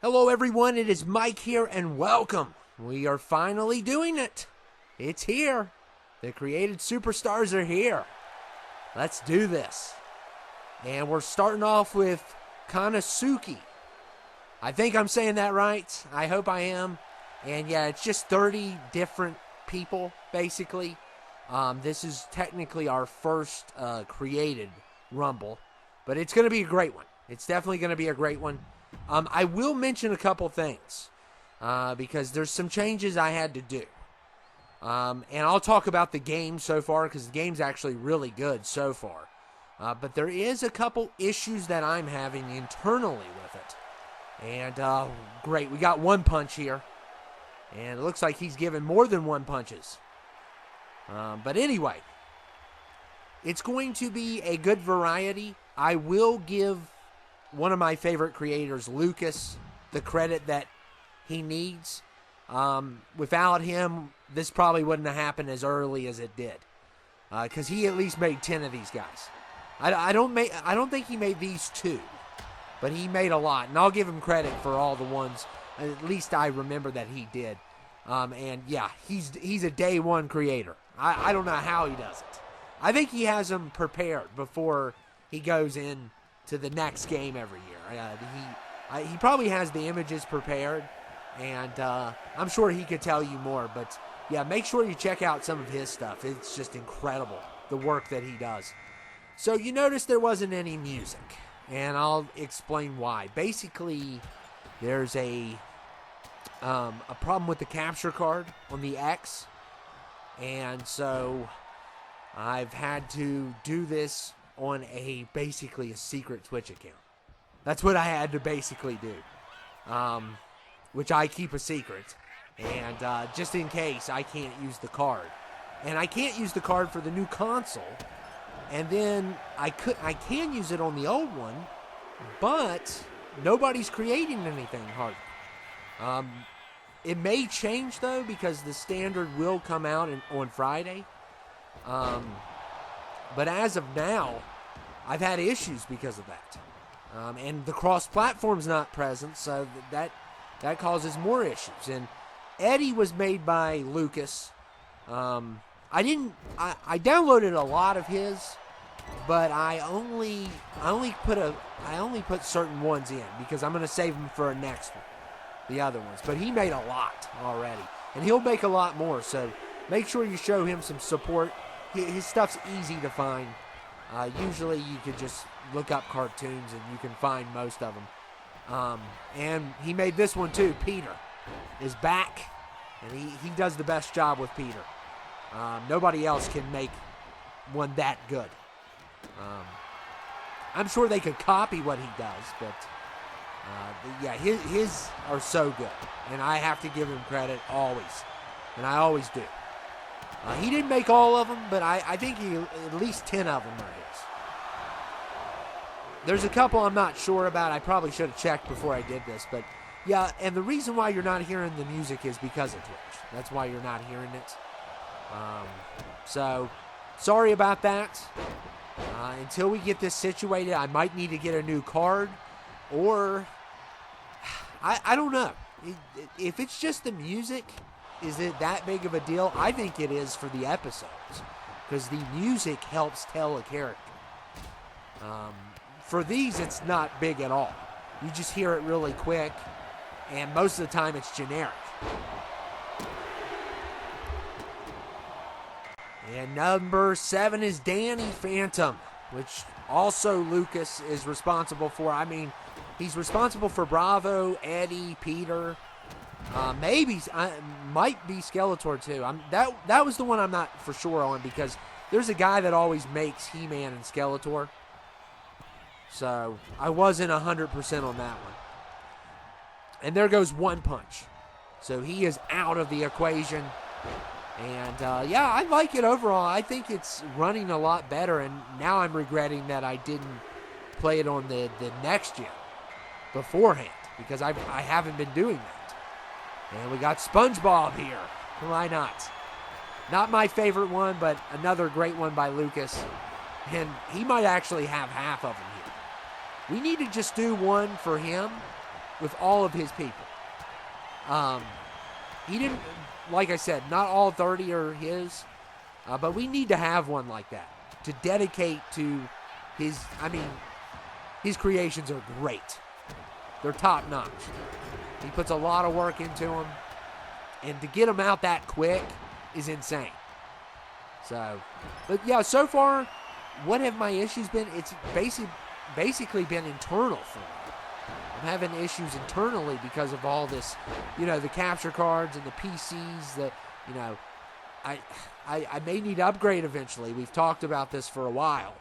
Hello everyone, it is Mike here and welcome. We are finally doing it. It's here. The created superstars are here. Let's do this. And we're starting off with Kanasuki. I think I'm saying that right. I hope I am. And yeah, it's just 30 different people, basically. This is technically our first created Rumble. But it's going to be a great one. It's definitely going to be a great one. I will mention a couple things because there's some changes I had to do. And I'll talk about the game so far because the game's actually really good so far. But there is a couple issues that I'm having internally with it. And great, we got one punch here. And it looks like he's given more than one punches. But anyway, it's going to be a good variety. I will give one of my favorite creators, Lucas, the credit that he needs. Without him, this probably wouldn't have happened as early as it did. Because he at least made 10 of these guys. I don't think he made these 2. But he made a lot. And I'll give him credit for all the ones, at least I remember that he did. And yeah, he's a day one creator. I don't know how he does it. I think he has them prepared before he goes in to the next game every year. He probably has the images prepared, and I'm sure he could tell you more. But yeah, make sure you check out some of his stuff. It's just incredible, the work that he does. So you notice there wasn't any music, and I'll explain why. Basically, there's a problem with the capture card on the X, and so I've had to do this on basically a secret Twitch account. That's what I had to basically do, which I keep a secret, and just in case I can't use the card, and I can't use the card for the new console, and then I can use it on the old one, but nobody's creating anything hardly. It may change though because the standard will come out on Friday. But as of now, I've had issues because of that. And the cross-platform's not present, so that causes more issues. And Eddie was made by Lucas. I downloaded a lot of his, but I only put certain ones in because I'm going to save them for a next one, the other ones. But he made a lot already, and he'll make a lot more. So make sure you show him some support. His stuff's easy to find. Usually you could just look up cartoons and you can find most of them. And he made this one too. Peter is back, and he does the best job with Peter. Nobody else can make one that good. I'm sure they could copy what he does, but yeah, his are so good. And I have to give him credit always. And I always do. He didn't make all of them, but I think at least 10 of them are his. There's a couple I'm not sure about. I probably should have checked before I did this. But yeah, and the reason why you're not hearing the music is because of Twitch. That's why you're not hearing it. So, sorry about that. Until we get this situated, I might need to get a new card. Or, I don't know. If it's just the music, is it that big of a deal? I think it is for the episodes, because the music helps tell a character. For these, it's not big at all. You just hear it really quick, and most of the time it's generic. And number 7 is Danny Phantom, which also Lucas is responsible for. I mean, he's responsible for Bravo, Eddie, Peter. Maybe might be Skeletor too. That was the one I'm not for sure on because there's a guy that always makes He-Man and Skeletor. So I wasn't 100% on that one. And there goes one punch. So he is out of the equation. And yeah, I like it overall. I think it's running a lot better. And now I'm regretting that I didn't play it on the next gen beforehand because I haven't been doing that. And we got SpongeBob here. Why not? Not my favorite one, but another great one by Lucas. And he might actually have half of them here. We need to just do one for him with all of his people. He didn't, like I said, not all 30 are his, but we need to have one like that to dedicate to his. I mean, his creations are great. They're top notch. He puts a lot of work into them, and to get them out that quick is insane. So, but yeah, so far, what have my issues been? It's basically been internal for me. I'm having issues internally because of all this, the capture cards and the PCs that, I may need to upgrade eventually. We've talked about this for a while.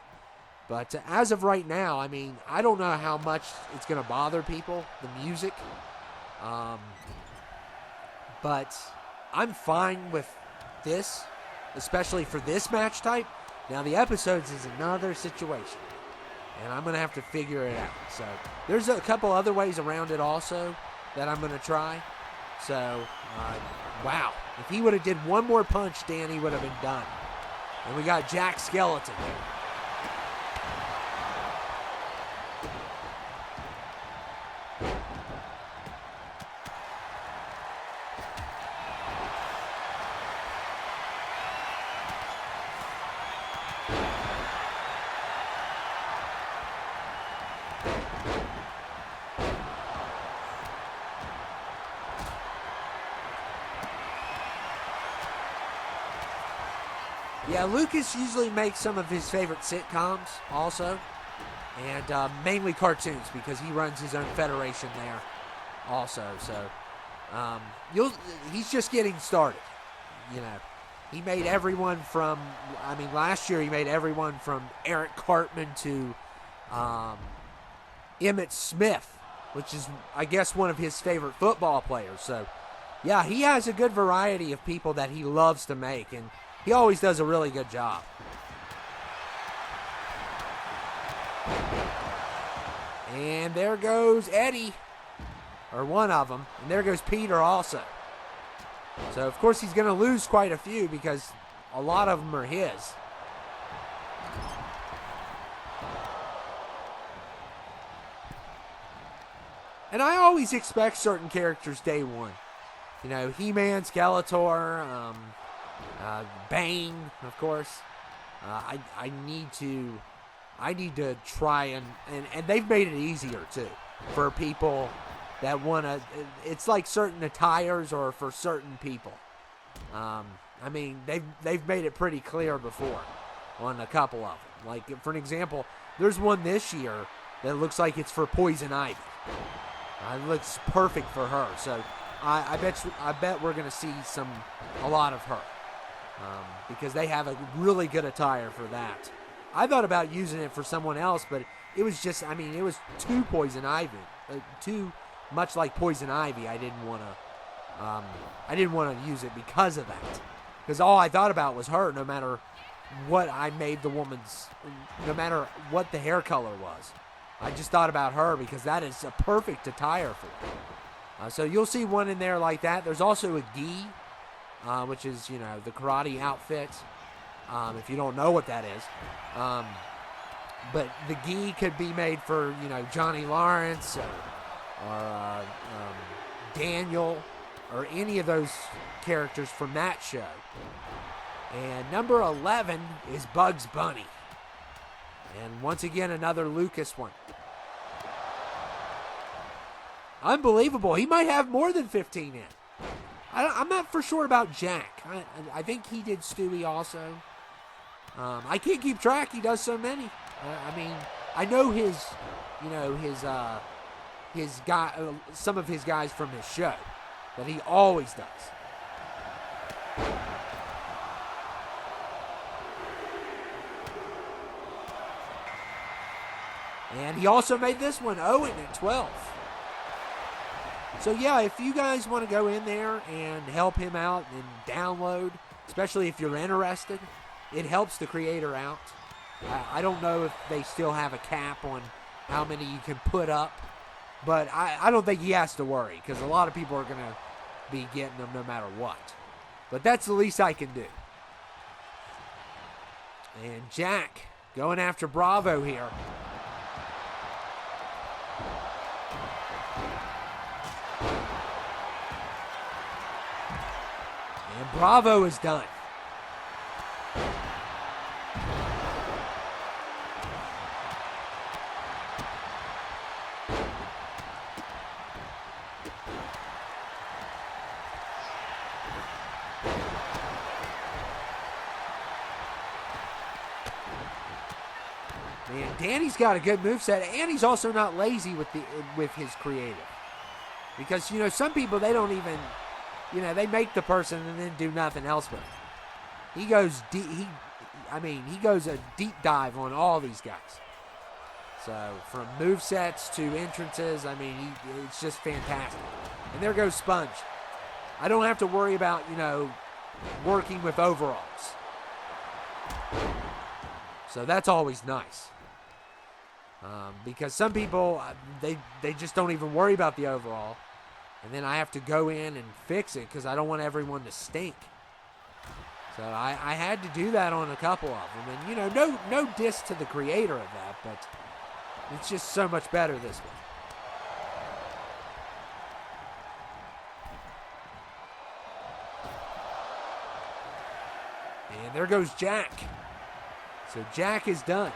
But as of right now, I mean, I don't know how much it's going to bother people, the music. But I'm fine with this, especially for this match type. Now, the episodes is another situation, and I'm going to have to figure it out. So there's a couple other ways around it also that I'm going to try. So, wow. If he would have did one more punch, Danny would have been done. And we got Jack Skeleton here. Yeah, Lucas usually makes some of his favorite sitcoms also, and mainly cartoons because he runs his own federation there also. So he's just getting started. He made everyone from, last year he made everyone from Eric Cartman to Emmitt Smith, which is, I guess, one of his favorite football players. So, yeah, he has a good variety of people that he loves to make, and he always does a really good job. And there goes Eddie, or one of them. And there goes Peter also. So, of course, he's going to lose quite a few because a lot of them are his. And I always expect certain characters day one. He-Man, Skeletor, Bane, of course. I need to try and they've made it easier too for people that want to. It's like certain attires or for certain people. They've made it pretty clear before on a couple of them. Like, for an example, there's one this year that looks like it's for Poison Ivy. It looks perfect for her. So I bet we're gonna see a lot of her. Because they have a really good attire for that. I thought about using it for someone else, but it was just, it was too Poison Ivy. Too much like Poison Ivy. I didn't want to use it because of that. Because all I thought about was her, no matter what I made the woman's, no matter what the hair color was. I just thought about her because that is a perfect attire for her. So you'll see one in there like that. There's also a gi. Which is, the karate outfit, if you don't know what that is. But the gi could be made for, Johnny Lawrence or Daniel or any of those characters from that show. And number 11 is Bugs Bunny. And once again, another Lucas one. Unbelievable. He might have more than 15 in. I'm not for sure about Jack. I think he did Stewie also. I can't keep track. He does so many. I know his guy, some of his guys from his show that he always does. And he also made this one, Owen, at 12. So, yeah, if you guys want to go in there and help him out and download, especially if you're interested, it helps the creator out. I don't know if they still have a cap on how many you can put up, but I don't think he has to worry because a lot of people are going to be getting them no matter what. But that's the least I can do. And Jack going after Bravo here. And Bravo is done. Man, Danny's got a good moveset, and he's also not lazy with his creative. Because, you know, some people, they don't even, you know, they make the person and then do nothing else with it. He goes deep, he goes a deep dive on all these guys. So, from movesets to entrances, it's just fantastic. And there goes Sponge. I don't have to worry about, you know, working with overalls. So that's always nice. Because some people, they just don't even worry about the overall. And then I have to go in and fix it because I don't want everyone to stink. So I had to do that on a couple of them. And, you know, no diss to the creator of that, but it's just so much better this way. And there goes Jack. So Jack is done.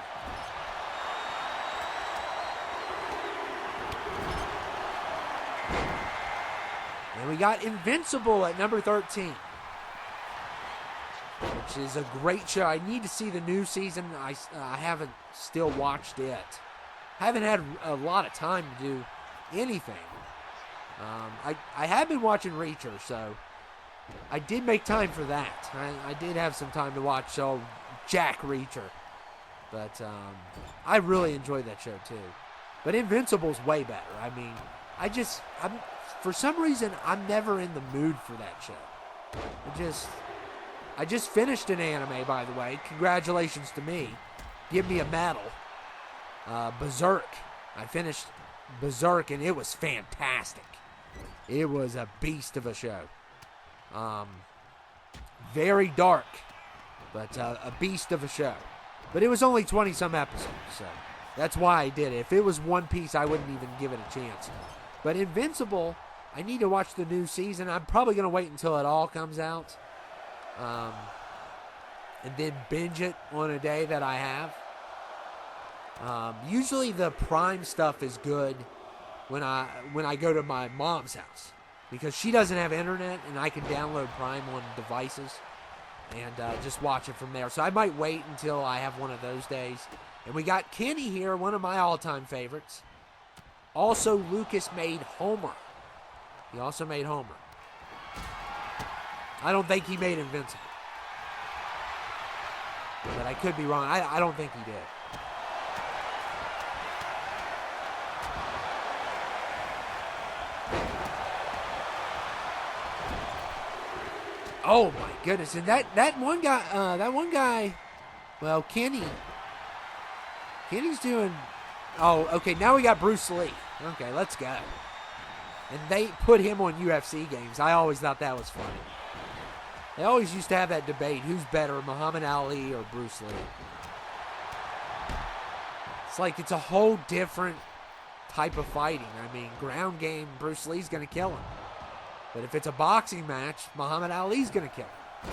And we got Invincible at number 13, which is a great show. I need to see the new season. I haven't still watched it. Haven't had a lot of time to do anything. I have been watching Reacher, so I did make time for that. I did have some time to watch Jack Reacher. But I really enjoyed that show too. But Invincible's way better. For some reason, I'm never in the mood for that show. I just finished an anime, by the way. Congratulations to me. Give me a medal. Berserk. I finished Berserk, and it was fantastic. It was a beast of a show. Very dark, but a beast of a show. But it was only 20-some episodes, so that's why I did it. If it was One Piece, I wouldn't even give it a chance. But Invincible, I need to watch the new season. I'm probably going to wait until it all comes out. And then binge it on a day that I have. Usually the Prime stuff is good when I go to my mom's house. Because she doesn't have internet, and I can download Prime on devices and just watch it from there. So I might wait until I have one of those days. And we got Kenny here, one of my all-time favorites. Also, Lucas made Homer. He also made Homer. I don't think he made Invincible. But I could be wrong. I don't think he did. Oh my goodness! And that one guy, well, Kenny's doing. Oh, okay. Now we got Bruce Lee. Okay, let's go. And they put him on UFC games. I always thought that was funny. They always used to have that debate: who's better, Muhammad Ali or Bruce Lee? It's like it's a whole different type of fighting. Ground game, Bruce Lee's going to kill him. But if it's a boxing match, Muhammad Ali's going to kill him.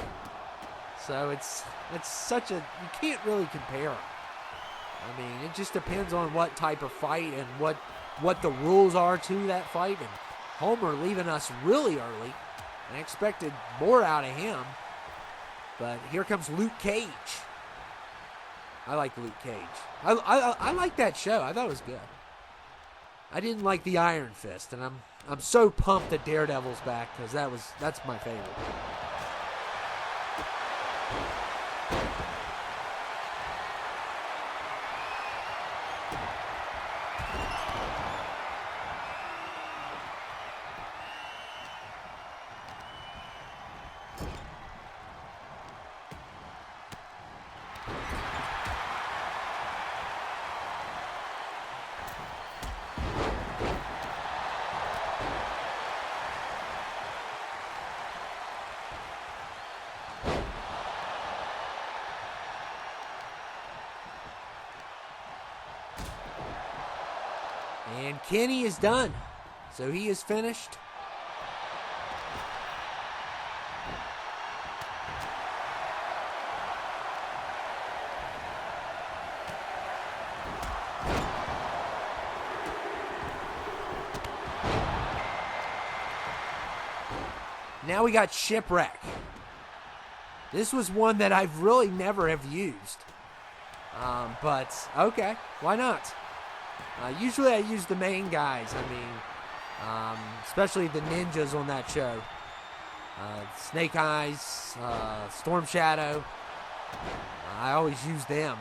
So it's such a... You can't really compare them. It just depends on what type of fight and what the rules are to that fight. And Homer leaving us really early. I expected more out of him. But here comes Luke Cage. I like Luke Cage. I like that show. I thought it was good. I didn't like the Iron Fist, and I'm so pumped that Daredevil's back because that's my favorite. And Kenny is done. So he is finished. Now we got Shipwreck. This was one that I've really never have used. But, okay, why not? Usually I use the main guys. I mean, especially the ninjas on that show. Snake Eyes, Storm Shadow. I always use them.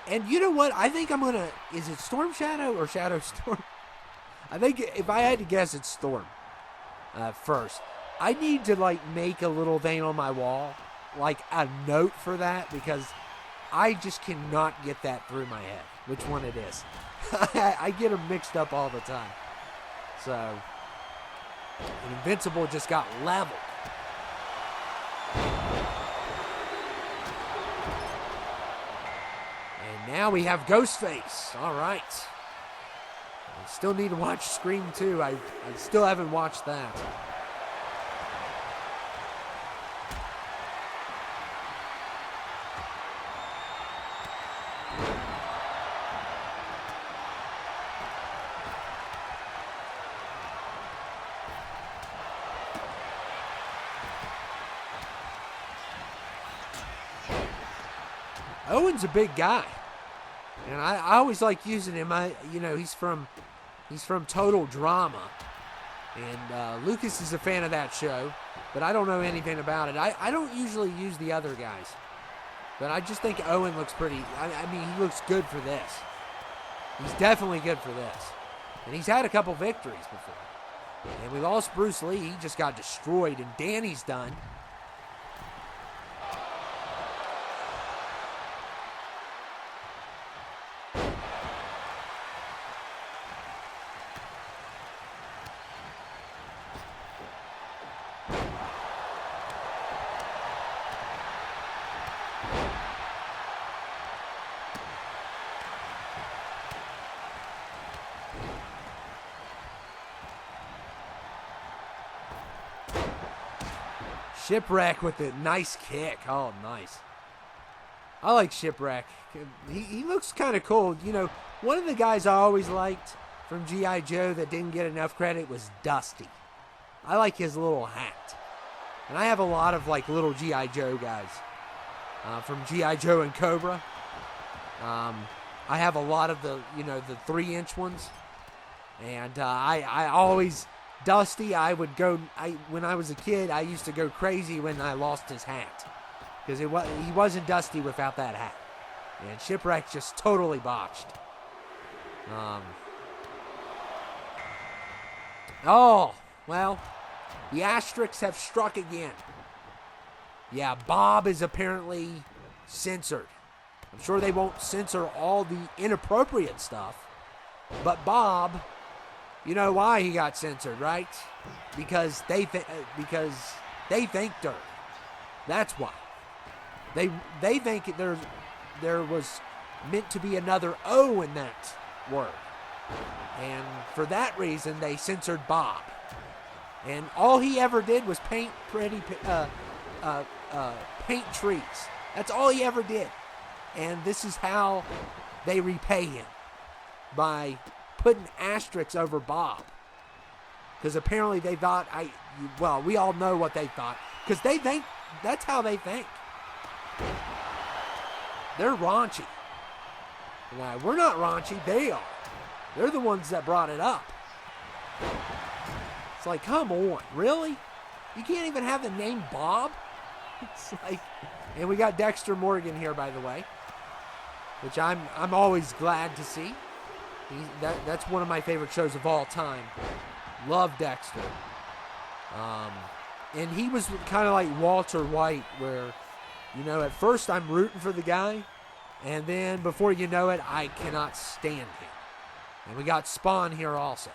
And you know what? I think I'm going to... Is it Storm Shadow or Shadow Storm? I think if I had to guess, it's Storm first. I need to, like, make a little thing on my wall. Like, a note for that. Because I just cannot get that through my head. Which one it is. I get them mixed up all the time. So... And Invincible just got leveled. And now we have Ghostface. All right. I still need to watch Scream 2. I still haven't watched that. Owen's a big guy, and I always like using him. He's from Total Drama, and Lucas is a fan of that show, but I don't know anything about it. I don't usually use the other guys, but I just think Owen looks pretty. I mean, he looks good for this. He's definitely good for this, and he's had a couple victories before. And we lost Bruce Lee. He just got destroyed, and Danny's done. Shipwreck with a nice kick. Oh, nice. I like Shipwreck. He looks kind of cool. You know, one of the guys I always liked from G.I. Joe that didn't get enough credit was Dusty. I like his little hat. And I have a lot of, like, little G.I. Joe guys. From G.I. Joe and Cobra. I have a lot of the 3-inch ones. And I always... Dusty, when I was a kid, I used to go crazy when I lost his hat. Because he wasn't Dusty without that hat. And Shipwreck just totally botched. Oh, well, the asterisks have struck again. Yeah, Bob is apparently censored. I'm sure they won't censor all the inappropriate stuff. But Bob... You know why he got censored, right? Because they thanked her. That's why. They think there was meant to be another O in that word, and for that reason they censored Bob. And all he ever did was paint paint trees. That's all he ever did. And this is how they repay him, by putting asterisks over Bob. Because apparently they thought, we all know what they thought. Because they think, that's how they think. They're raunchy. Now, we're not raunchy, they are. They're the ones that brought it up. It's like, come on, really? You can't even have the name Bob? It's like, and we got Dexter Morgan here, by the way. Which I'm always glad to see. That's one of my favorite shows of all time. Love Dexter. And he was kind of like Walter White, where, at first I'm rooting for the guy, and then before you know it, I cannot stand him. And we got Spawn here also.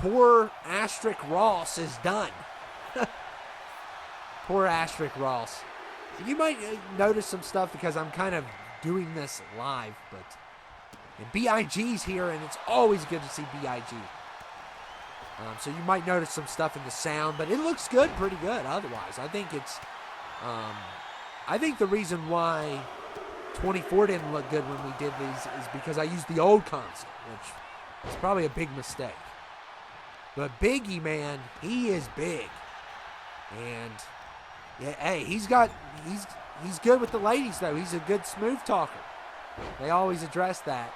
Poor Asterisk Ross is done. Poor Asterisk Ross. You might notice some stuff because I'm kind of doing this live, but and B.I.G.'s here, and it's always good to see B.I.G. So you might notice some stuff in the sound, but it looks good, pretty good otherwise. I think it's, I think the reason why 24 didn't look good when we did these is because I used the old console, which is probably a big mistake. But Biggie, man, he is big. And, yeah, hey, he's good with the ladies, though. He's a good smooth talker. They always address that.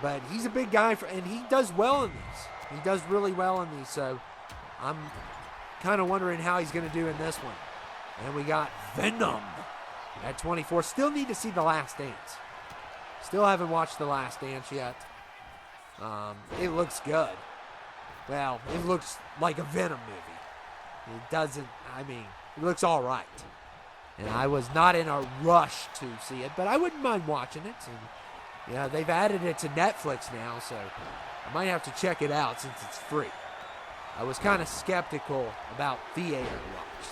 But he's a big guy, and he does well in these. He does really well in these, so I'm kind of wondering how he's going to do in this one. And we got Venom at 24. Still need to see The Last Dance. Still haven't watched The Last Dance yet. It looks good. Well, it looks like a Venom movie. It doesn't, it looks all right. And I was not in a rush to see it, but I wouldn't mind watching it. And, they've added it to Netflix now, so I might have to check it out since it's free. I was kind of skeptical about theater watch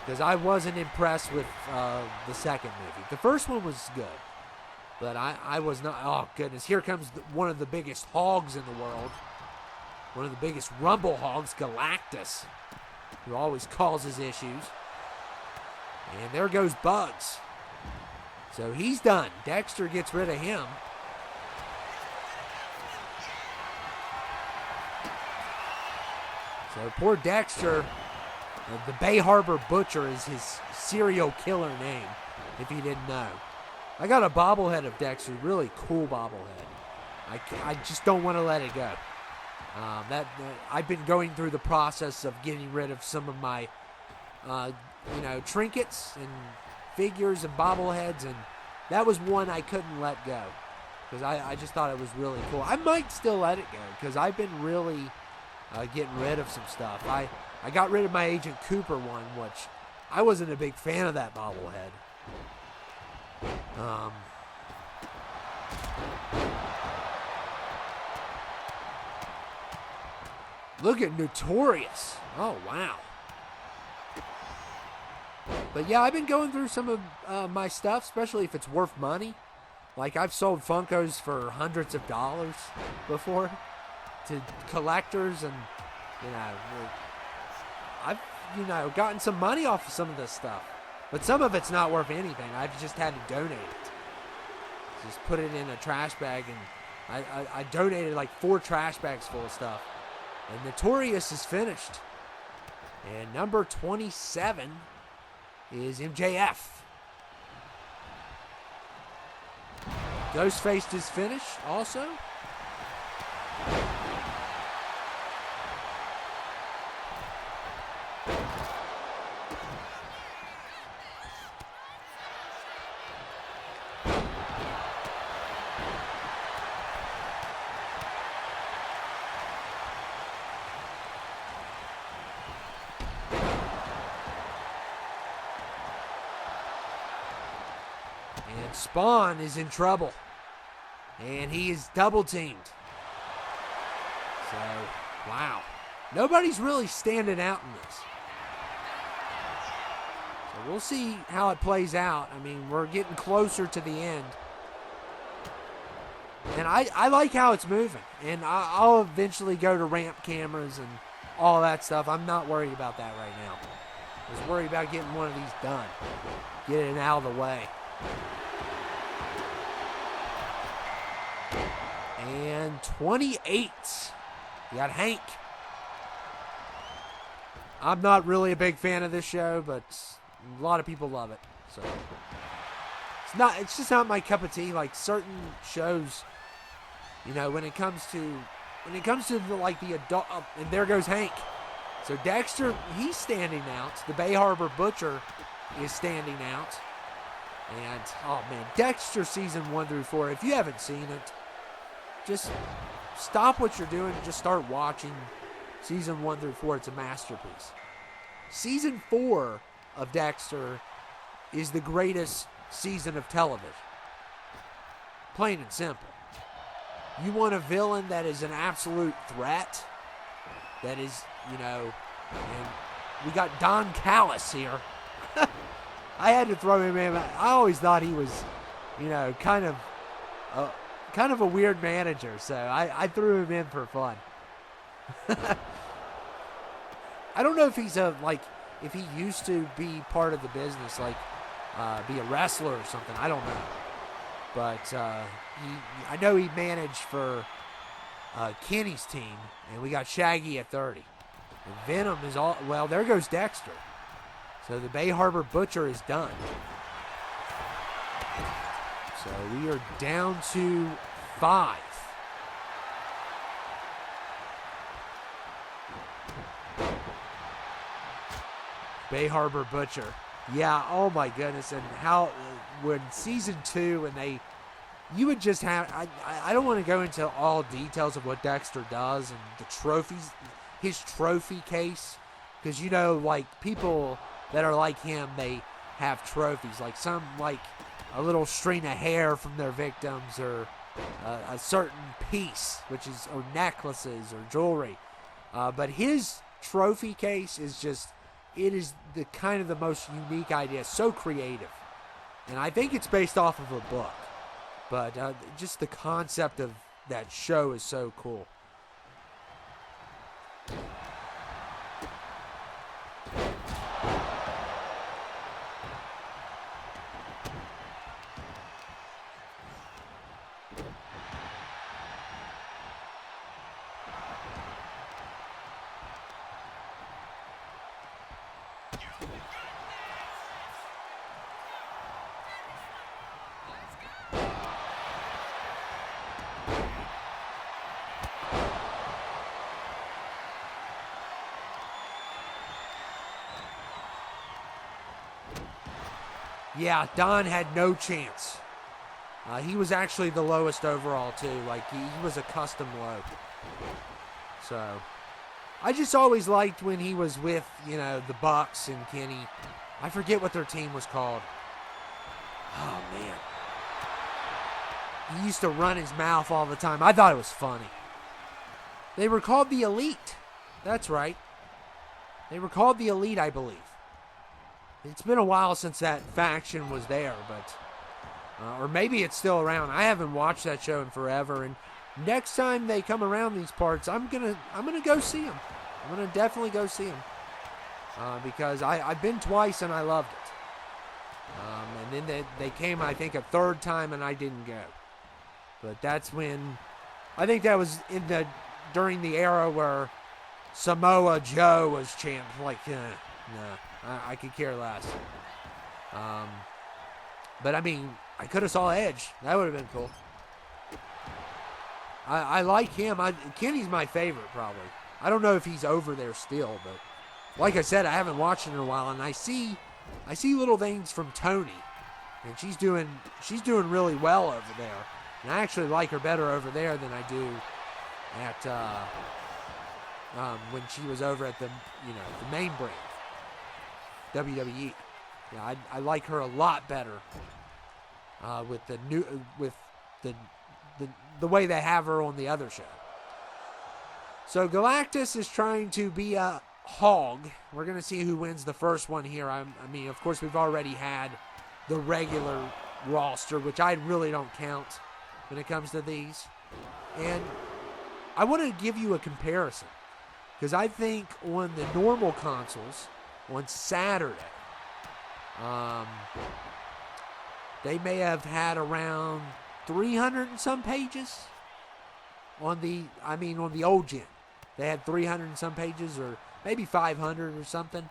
because I wasn't impressed with the second movie. The first one was good, but I was not. Oh, goodness. Here comes one of the biggest hogs in the world. One of the biggest rumble hogs, Galactus, who always causes issues. And there goes Bugs. So he's done. Dexter gets rid of him. So poor Dexter, the Bay Harbor Butcher is his serial killer name, if you didn't know. I got a bobblehead of Dexter, really cool bobblehead. I just don't want to let it go. I've been going through the process of getting rid of some of my, trinkets and figures and bobbleheads, and that was one I couldn't let go because I just thought it was really cool. I might still let it go because I've been really getting rid of some stuff. I got rid of my Agent Cooper one, which I wasn't a big fan of that bobblehead. Look at Notorious. Oh, wow. But yeah, I've been going through some of my stuff, especially if it's worth money. Like I've sold Funkos for hundreds of dollars before to collectors, and I've gotten some money off of some of this stuff. But some of it's not worth anything. I've just had to donate it. Just put it in a trash bag, and I donated like 4 trash bags full of stuff. And Notorious is finished. And number 27 is MJF. Ghostface is finished also. And Spawn is in trouble. And he is double teamed. So, wow. Nobody's really standing out in this. So we'll see how it plays out. I mean, we're getting closer to the end. And I like how it's moving. And I'll eventually go to ramp cameras and all that stuff. I'm not worried about that right now. I was worried about getting one of these done. Getting it out of the way. And 28. You got Hank. I'm not really a big fan of this show, but a lot of people love it. So it's just not my cup of tea. Like certain shows, when it comes to the adult, and there goes Hank. So Dexter, he's standing out. The Bay Harbor Butcher is standing out. And oh man, Dexter season 1 through 4. If you haven't seen it, just stop what you're doing and just start watching season 1 through 4. It's a masterpiece. Season 4 of Dexter is the greatest season of television. Plain and simple. You want a villain that is an absolute threat. That is, and we got Don Callis here. I had to throw him in. I always thought he was, kind of kind of a weird manager, so I threw him in for fun. I don't know if he's if he used to be part of the business, like be a wrestler or something. I don't know. But I know he managed for Kenny's team, and we got Shaggy at 30. And Venom is all, well, there goes Dexter. So the Bay Harbor Butcher is done. So we are down to 5. Bay Harbor Butcher. Yeah, oh my goodness. And how, when season 2, and you would just have, I don't want to go into all details of what Dexter does and the trophies, his trophy case. Because, you know, like, people that are like him, they have trophies. Like some, like a little string of hair from their victims, or a certain piece, or necklaces or jewelry. But his trophy case is just, it is the kind of the most unique idea. So creative. And I think it's based off of a book. But just the concept of that show is so cool. Yeah, Don had no chance. He was actually the lowest overall, too. Like, he was a custom low. So, I just always liked when he was with, you know, the Bucks and Kenny. I forget what their team was called. Oh, man. He used to run his mouth all the time. I thought it was funny. They were called the Elite. That's right. They were called the Elite, I believe. It's been a while since that faction was there, but or maybe it's still around. I haven't watched that show in forever, and next time they come around these parts, I'm gonna go see them. I'm gonna definitely go see them because I've been twice and I loved it. And then they came, I think, a third time, and I didn't go. But that's when, I think that was during the era where Samoa Joe was champ. Like, no. I could care less. But I mean, I could have saw Edge. That would have been cool. I like him. Kenny's my favorite, probably. I don't know if he's over there still, but like I said, I haven't watched it in a while, and I see little things from Tony, and she's doing really well over there. And I actually like her better over there than I do at when she was over at the main brand. WWE. Yeah, I like her a lot better with the way they have her on the other show. So Galactus is trying to be a hog. We're going to see who wins the first one here. I mean, of course, we've already had the regular roster, which I really don't count when it comes to these. And I want to give you a comparison, because I think on the normal consoles, on Saturday, they may have had around 300 and some pages on the old gen. They had 300 and some pages, or maybe 500 or something.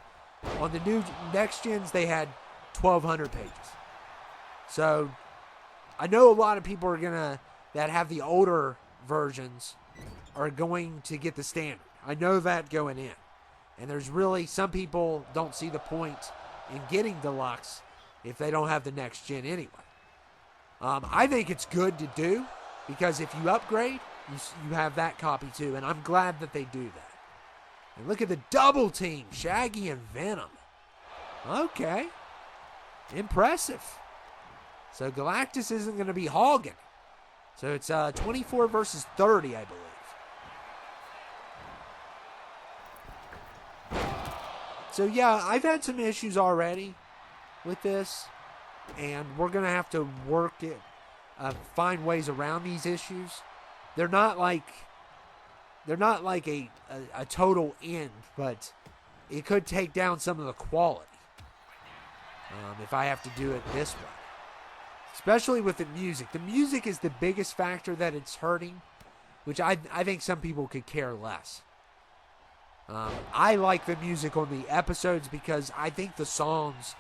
On the new next gens, they had 1,200 pages. So I know a lot of people that have the older versions are going to get the standard. I know that going in. And there's really, some people don't see the point in getting deluxe if they don't have the next gen anyway. I think it's good to do, because if you upgrade, you have that copy too. And I'm glad that they do that. And look at the double team, Shaggy and Venom. Okay. Impressive. So Galactus isn't going to be hogging. So it's 24 versus 30, I believe. So yeah, I've had some issues already with this, and we're going to have to work it find ways around these issues. They're not like a total end, but it could take down some of the quality if I have to do it this way. Especially with the music. The music is the biggest factor that it's hurting, which I think some people could care less. I like the music on the episodes because I think the songs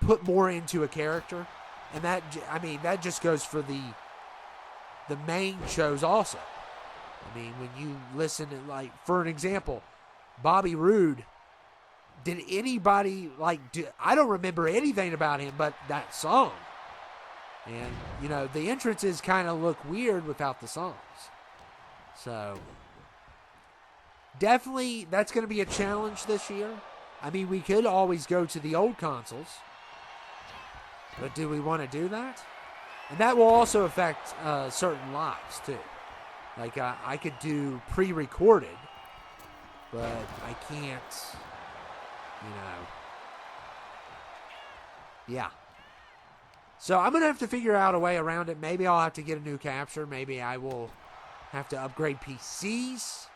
put more into a character, and that just goes for the main shows also. I mean, when you listen to, like, for an example, Bobby Roode, did anybody, I don't remember anything about him but that song. And, you know, the entrances kind of look weird without the songs. So, definitely, that's going to be a challenge this year. I mean, we could always go to the old consoles. But do we want to do that? And that will also affect certain lives, too. Like, I could do pre-recorded, but I can't, you know. Yeah. So I'm going to have to figure out a way around it. Maybe I'll have to get a new capture. Maybe I will have to upgrade PCs.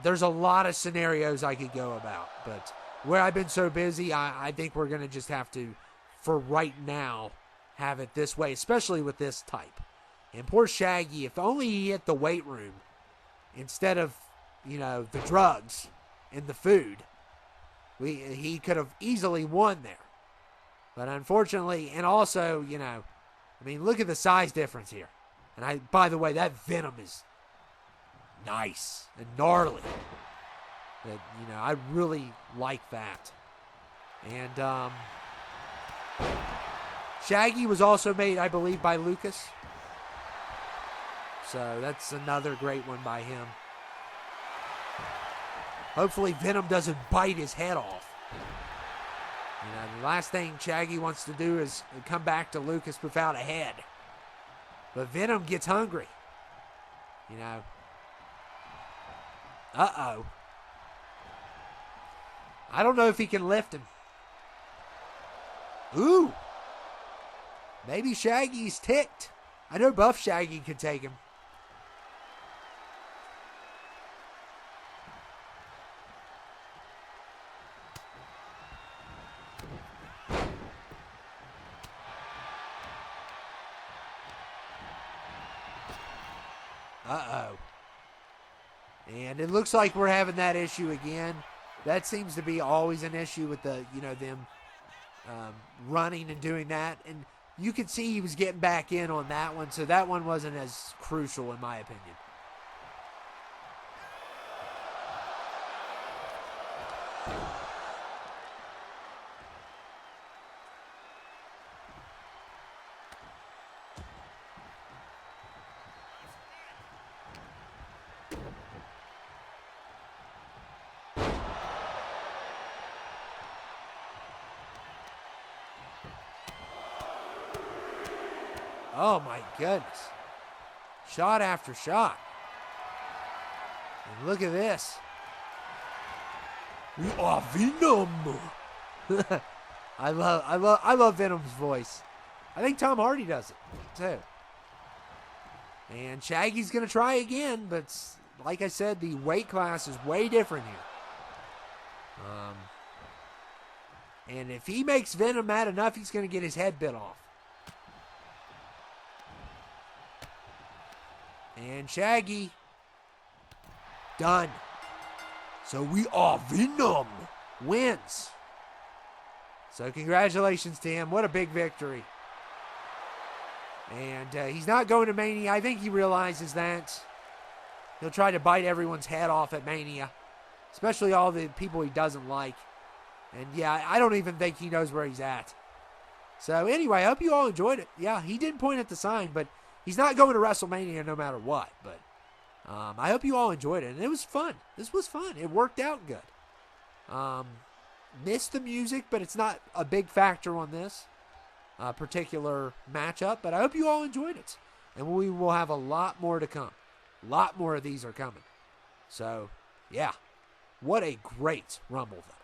There's a lot of scenarios I could go about. But where I've been so busy, I think we're going to just have to, for right now, have it this way, especially with this type. And poor Shaggy, if only he hit the weight room instead of, you know, the drugs and the food, he could have easily won there. But unfortunately, and also, you know, I mean, look at the size difference here. And by the way, that Venom is nice and gnarly. That, you know, I really like that. And Shaggy was also made, I believe, by Lucas. So that's another great one by him. Hopefully Venom doesn't bite his head off. You know, the last thing Shaggy wants to do is come back to Lucas without a head. But Venom gets hungry. You know. Uh-oh. I don't know if he can lift him. Ooh. Maybe Shaggy's ticked. I know Buff Shaggy could take him. Uh-oh. And it looks like we're having that issue again. That seems to be always an issue with the, you know, them running and doing that. And you could see he was getting back in on that one, so that one wasn't as crucial in my opinion. Oh my goodness. Shot after shot. And look at this. We are Venom. I love Venom's voice. I think Tom Hardy does it too. And Shaggy's gonna try again, but like I said, the weight class is way different here. And if he makes Venom mad enough, he's gonna get his head bit off. And Shaggy, done. So we are Venom wins. So congratulations to him. What a big victory. And he's not going to Mania. I think he realizes that. He'll try to bite everyone's head off at Mania, especially all the people he doesn't like. And yeah, I don't even think he knows where he's at. So anyway, I hope you all enjoyed it. Yeah, he did point at the sign, but he's not going to WrestleMania no matter what. But I hope you all enjoyed it. And it was fun. This was fun. It worked out good. Missed the music, but it's not a big factor on this particular matchup. But I hope you all enjoyed it. And we will have a lot more to come. A lot more of these are coming. So, yeah. What a great Rumble, though.